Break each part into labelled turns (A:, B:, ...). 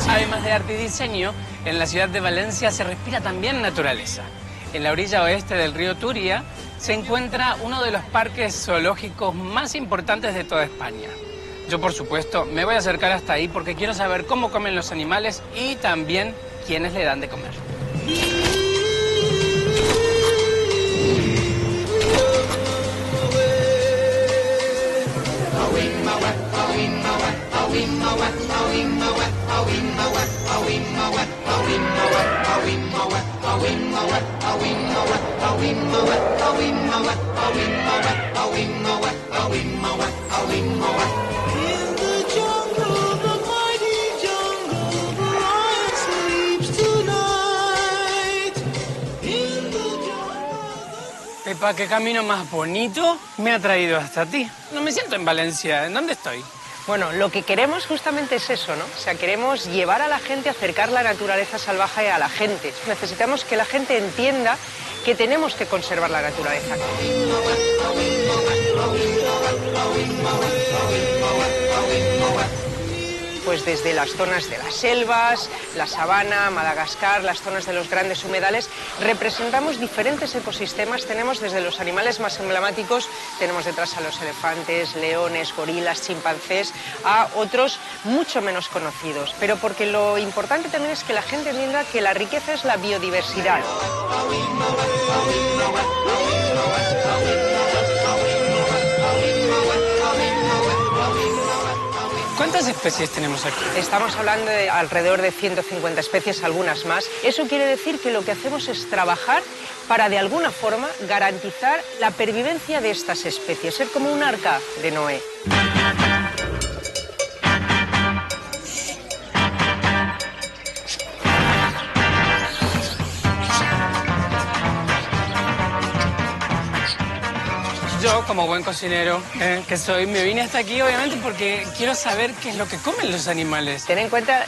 A: Además de arte y diseño, en la ciudad de Valencia se respira también naturaleza. En la orilla oeste del río Turia se encuentra uno de los parques zoológicos más importantes de toda España. Yo, por supuesto, me voy a acercar hasta ahí porque quiero saber cómo comen los animales y también quiénes le dan de comer. Pepa, qué camino más bonito me ha traído hasta ti. No me siento en Valencia. ¿En dónde estoy?
B: Bueno, lo que queremos justamente es eso, ¿no? O sea, queremos llevar a la gente, acercar la naturaleza salvaje a la gente. Necesitamos que la gente entienda que tenemos que conservar la naturaleza. Pues desde las zonas de las selvas, la sabana, Madagascar, las zonas de los grandes humedales, representamos diferentes ecosistemas. Tenemos desde los animales más emblemáticos, tenemos detrás a los elefantes, leones, gorilas, chimpancés, a otros mucho menos conocidos. Pero porque lo importante también es que la gente entienda que la riqueza es la biodiversidad.
A: ¿Cuántas especies tenemos aquí?
B: Estamos hablando de alrededor de 150 especies, algunas más. Eso quiere decir que lo que hacemos es trabajar para, de alguna forma, garantizar la pervivencia de estas especies, ser como un arca de Noé.
A: Yo, como buen cocinero que soy, me vine hasta aquí obviamente porque quiero saber qué es lo que comen los animales.
B: Ten en cuenta,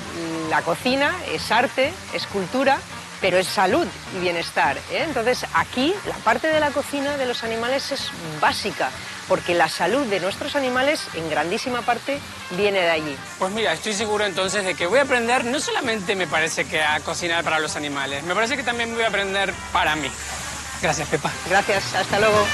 B: la cocina es arte, es cultura, pero es salud y bienestar, ¿eh? Entonces, aquí la parte de la cocina de los animales es básica, porque la salud de nuestros animales, en grandísima parte, viene de allí.
A: Pues mira, estoy seguro entonces de que voy a aprender, no solamente me parece que a cocinar para los animales, me parece que también voy a aprender para mí. Gracias, Pepa.
B: Gracias, hasta luego.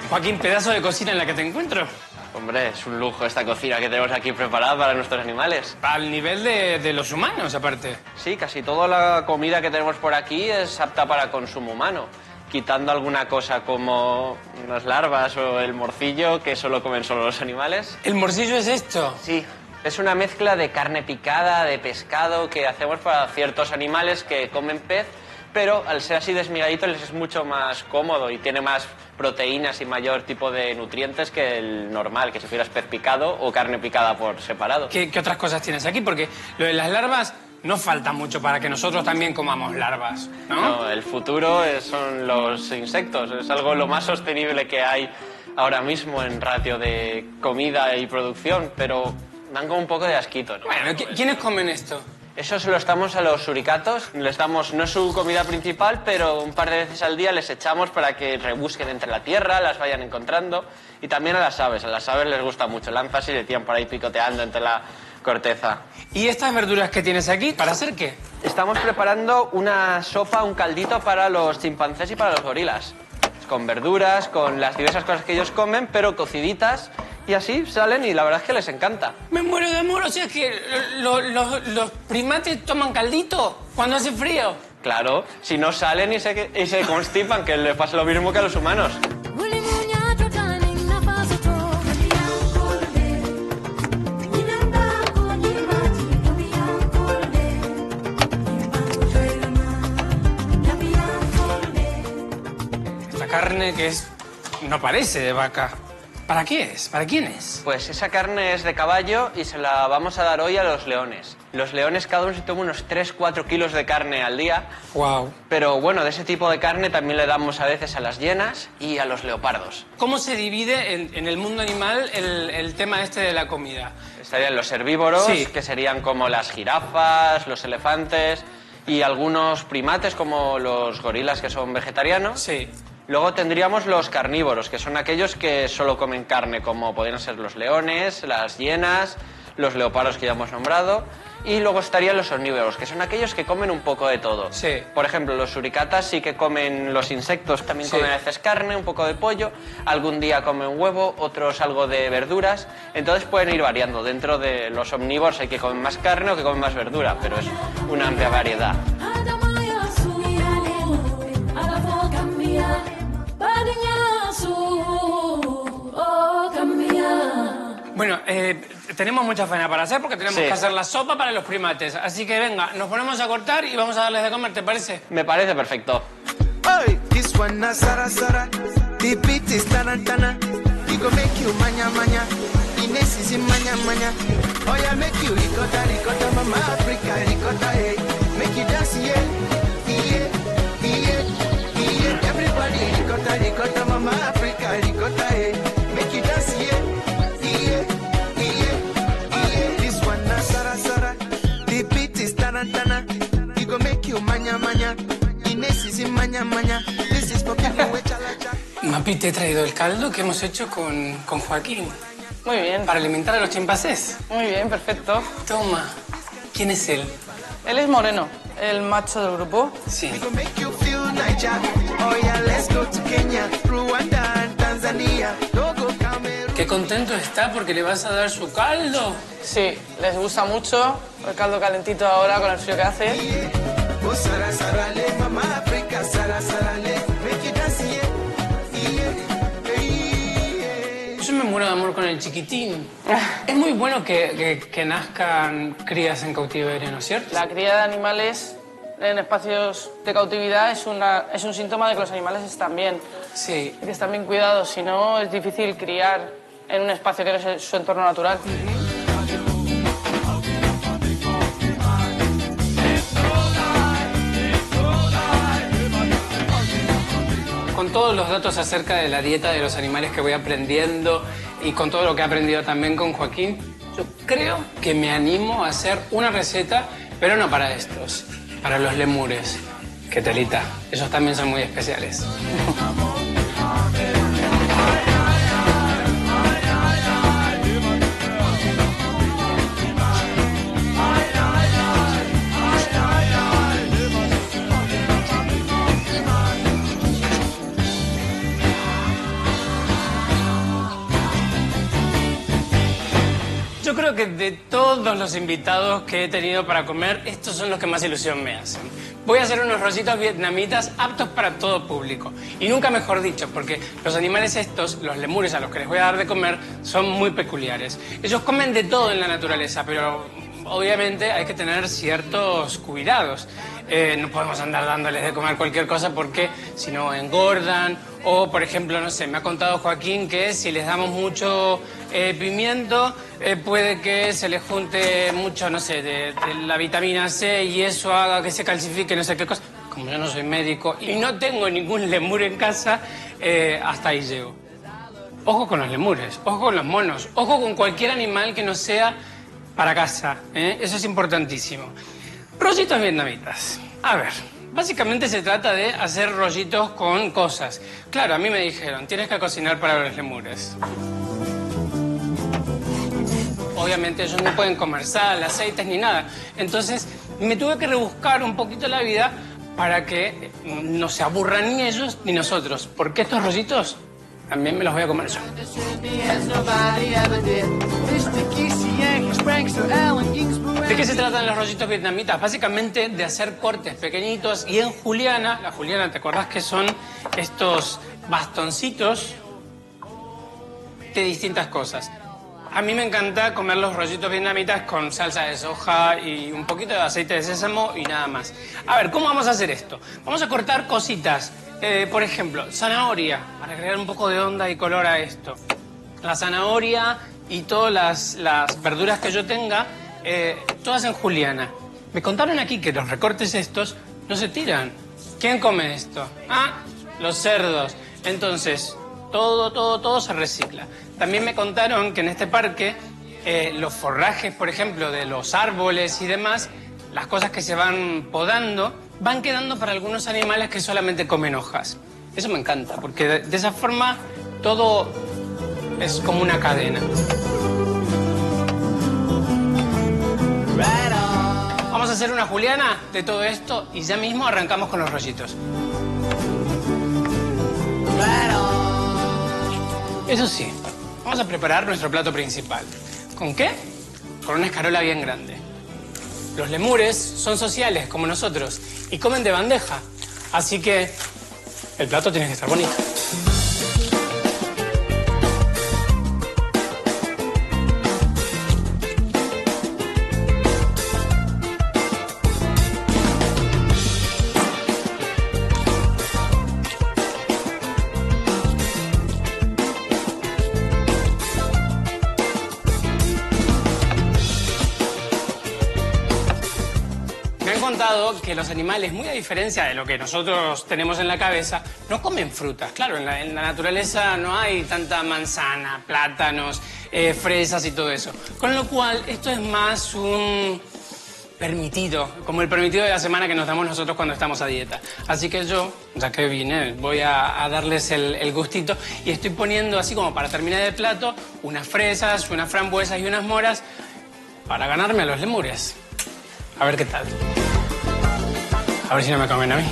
A: Joaquín, pedazo de cocina en la que te encuentro.
C: Hombre, es un lujo esta cocina que tenemos aquí preparada para nuestros animales.
A: Al nivel de los humanos, aparte.
C: Sí, casi toda la comida que tenemos por aquí es apta para consumo humano, quitando alguna cosa como las larvas o el morcillo, que solo comen solo los animales.
A: ¿El morcillo es esto?
C: Sí, es una mezcla de carne picada, de pescado, que hacemos para ciertos animales que comen pez, pero al ser así desmigadito les es mucho más cómodo y tiene más proteínas y mayor tipo de nutrientes que el normal, que si fueras pez picado o carne picada por separado.
A: ¿Qué otras cosas tienes aquí? Porque lo de las larvas no falta mucho para que nosotros también comamos larvas, ¿no?
C: No, el futuro son los insectos, es algo lo más sostenible que hay ahora mismo en ratio de comida y producción, pero dan como un poco de asquito, ¿no?
A: Bueno, ¿quiénes comen esto?
C: Eso se lo estamos a los suricatos, les damos, no es su comida principal, pero un par de veces al día les echamos para que rebusquen entre la tierra, las vayan encontrando, y también a las aves les gusta mucho, lanzas y le tiran por ahí picoteando entre la corteza.
A: ¿Y estas verduras que tienes aquí, para hacer qué?
C: Estamos preparando una sopa, un caldito para los chimpancés y para los gorilas, con verduras, con las diversas cosas que ellos comen, pero cociditas. Y así salen y la verdad es que les encanta.
A: Me muero de amor, o sea que los primates toman caldito cuando hace frío.
C: Claro, si no salen y se constipan, que les pasa lo mismo que a los humanos.
A: Esta carne que es no parece de vaca. ¿Para qué es? ¿Para quién es?
C: Pues esa carne es de caballo y se la vamos a dar hoy a los leones. Los leones cada uno se toma unos 3-4 kilos de carne al día.
A: Wow.
C: Pero bueno, de ese tipo de carne también le damos a veces a las hienas y a los leopardos.
A: ¿Cómo se divide en el mundo animal el tema este de la comida?
C: Estarían los herbívoros,
A: Sí.
C: que serían como las jirafas, los elefantes y algunos primates como los gorilas que son vegetarianos.
A: Sí.
C: Luego tendríamos los carnívoros, que son aquellos que solo comen carne, como podrían ser los leones, las hienas, los leopardos que ya hemos nombrado. Y luego estarían los omnívoros, que son aquellos que comen un poco de todo.
A: Sí.
C: Por ejemplo, los suricatas sí que comen los insectos, también
A: Sí.
C: comen a veces carne, un poco de pollo, algún día comen huevo, otros algo de verduras. Entonces pueden ir variando. Dentro de los omnívoros hay que comen más carne o que comen más verdura, pero es una amplia variedad.
A: Bueno, tenemos mucha faena para hacer porque tenemos
C: Sí.
A: que hacer la sopa para los primates. Así que venga, nos ponemos a cortar y vamos a darles de comer, ¿te parece?
C: Me parece perfecto.
D: Hey, this one na Sara Sara. The beat is tarantana. We go make you manya manya. Ines is in manya manya. Oh yeah, make you ricotta, mama Africa, ricotta, hey. Make you dance, yeah, yeah, yeah, yeah. Everybody ricotta, mama Africa, ricotta, hey. Make you dance, yeah, yeah, yeah, yeah. This one na Sara Sara. The beat is tarantana. We go make you manya manya. Ines is in manya manya. This is for people with chalacha.
A: Mapi, te he traído el caldo que hemos hecho con Joaquín
E: Muy bien,
A: para alimentar a los chimpancés.
E: muy bien, perfecto.
A: Toma. ¿Quién es él?
E: Él es Moreno, el macho del grupo.
A: Sí.
D: We gon' make you feel Niger. Oh yeah, let's go to Kenya, Rwanda and Tanzania. Togo, Cameroon.
A: Qué contento está porque le vas a dar su caldo.
E: Sí, les gusta mucho el caldo calentito ahora con el frío que hace.
D: Oh Sara Sara le, mama Africa, Sara Sara le. Make you dance, yeah, yeah, yeah.
A: Yo me muero de amor con el chiquitín. Es muy bueno que nazcan crías en cautiverio, ¿no es cierto?
E: La cría de animales en espacios de cautividad es un síntoma de que los animales están bien,
A: Sí.
E: que están bien cuidados, si no es difícil criar en un espacio que no es su entorno natural.
A: Con todos los datos acerca de la dieta de los animales que voy aprendiendo y con todo lo que he aprendido también con Joaquín, yo creo que me animo a hacer una receta, pero no para estos, para los lemures. Qué telita, ellos también son muy especiales. Yo creo que de todos los invitados que he tenido para comer, estos son los que más ilusión me hacen. Voy a hacer unos rollitos vietnamitas aptos para todo público. Y nunca mejor dicho, porque los animales estos, los lemures a los que les voy a dar de comer, son muy peculiares. Ellos comen de todo en la naturaleza, pero obviamente hay que tener ciertos cuidados. No podemos andar dándoles de comer cualquier cosa porque si no engordan. O, por ejemplo, no sé, me ha contado Joaquín que si les damos mucho pimiento, puede que se les junte mucho, no sé, de la vitamina C y eso haga que se calcifique, no sé qué cosa. Como yo no soy médico y no tengo ningún lemur en casa, hasta ahí llego. Ojo con los lemures, ojo con los monos, ojo con cualquier animal que no sea para casa, ¿eh? Eso es importantísimo. Rollitos vietnamitas. A ver, básicamente se trata de hacer rollitos con cosas. Claro, a mí me dijeron, tienes que cocinar para los lemures. Obviamente ellos no pueden comer sal, aceites ni nada. Entonces me tuve que rebuscar un poquito la vida para que no se aburran ni ellos ni nosotros. Porque estos rollitos también me los voy a comer yo. ¿De qué se tratan los rollitos vietnamitas? Básicamente de hacer cortes pequeñitos y en juliana, la juliana, ¿te acordás que son estos bastoncitos de distintas cosas? A mí me encanta comer los rollitos vietnamitas con salsa de soja y un poquito de aceite de sésamo y nada más. A ver, ¿cómo vamos a hacer esto? Vamos a cortar cositas. Por ejemplo, zanahoria, para crear un poco de onda y color a esto. La zanahoria y todas las verduras que yo tenga, todas en juliana. Me contaron aquí que los recortes estos no se tiran. ¿Quién come esto? Ah, los cerdos. Entonces, todo se recicla. También me contaron que en este parque los forrajes, por ejemplo, de los árboles y demás, las cosas que se van podando, van quedando para algunos animales que solamente comen hojas. Eso me encanta, porque de esa forma todo es como una cadena. Vamos a hacer una juliana de todo esto y ya mismo arrancamos con los rollitos. Eso sí, vamos a preparar nuestro plato principal. ¿Con qué? Con una escarola bien grande. Los lemures son sociales, como nosotros, y comen de bandeja. Así que el plato tiene que estar bonito. Que los animales, muy a diferencia de lo que nosotros tenemos en la cabeza, no comen frutas. Claro, en la naturaleza no hay tanta manzana, plátanos, fresas y todo eso. Con lo cual, esto es más un permitido, como el permitido de la semana que nos damos nosotros cuando estamos a dieta. Así que yo, ya que vine, voy a darles el gustito y estoy poniendo así como para terminar el plato unas fresas, unas frambuesas y unas moras para ganarme a los lemures. A ver qué tal. A ver si no me comen a mí.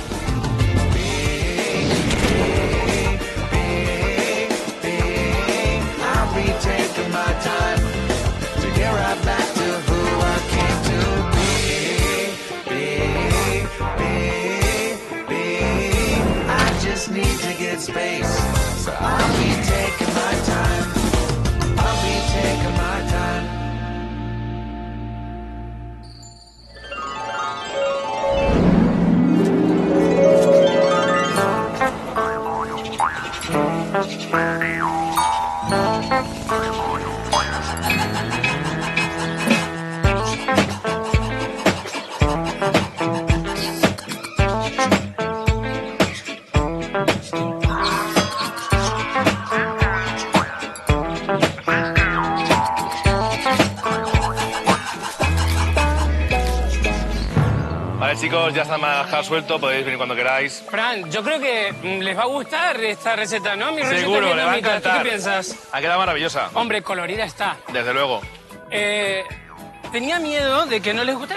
F: Vale, chicos, ya está manjar suelto, podéis venir cuando queráis.
A: Fran, yo creo que les va a gustar esta receta, ¿no? Mi receta
F: Seguro, le va a
A: vietnamita.
F: encantar.
A: ¿Tú qué piensas?
F: Ha quedado maravillosa.
A: Hombre, colorida está.
F: Desde luego.
A: Tenía miedo de que no les guste,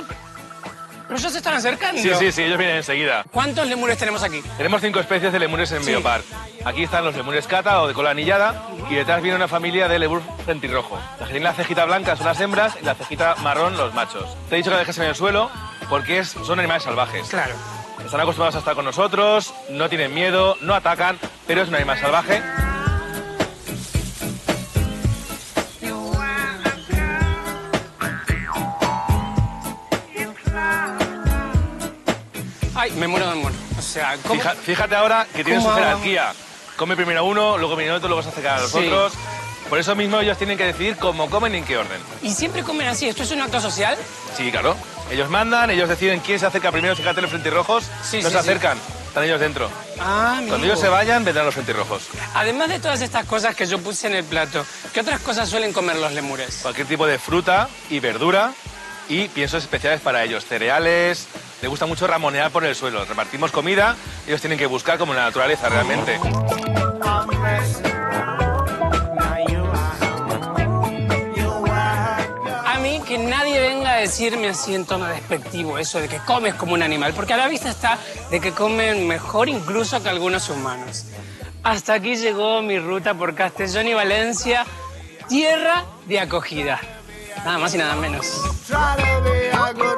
A: pero ya se están acercando.
F: Sí, ellos vienen enseguida.
A: ¿Cuántos lemures tenemos aquí?
F: Tenemos 5 especies de lemures en Biopark. Aquí están los lemures cata o de cola anillada y detrás viene una familia de lemur frentirrojo. Las que tienen la cejita blanca son las hembras y la cejita marrón los machos. Te he dicho que la dejes en el suelo porque son animales salvajes.
A: Claro.
F: Están acostumbrados a estar con nosotros, no tienen miedo, no atacan, pero es un animal salvaje.
A: Ay, me muero de amor. O sea, ¿cómo?
F: Fíjate ahora que tienen su
A: ¿Cómo?
F: jerarquía. Come primero uno, luego viene otro, luego se acercan a los otros. Por eso mismo ellos tienen que decidir cómo comen y en qué orden.
A: ¿Y siempre comen así? ¿Esto es un acto social?
F: Sí, claro. Ellos mandan, ellos deciden quién se acerca primero. Fíjate, los frentirrojos no se acercan. Están ellos dentro.
A: Ah, amigo.
F: Cuando ellos se vayan, vendrán los frentirrojos.
A: Además de todas estas cosas que yo puse en el plato, ¿qué otras cosas suelen comer los lemures?
F: Cualquier tipo de fruta y verdura y piensos especiales para ellos. Cereales. Les gusta mucho ramonear por el suelo. Repartimos comida, ellos tienen que buscar como en la naturaleza realmente.
A: A mí que nadie venga a decirme así en tono despectivo eso de que comes como un animal, porque a la vista está de que comen mejor incluso que algunos humanos. Hasta aquí llegó mi ruta por Castellón y Valencia, tierra de acogida. Nada más y nada menos.
D: Try to be a good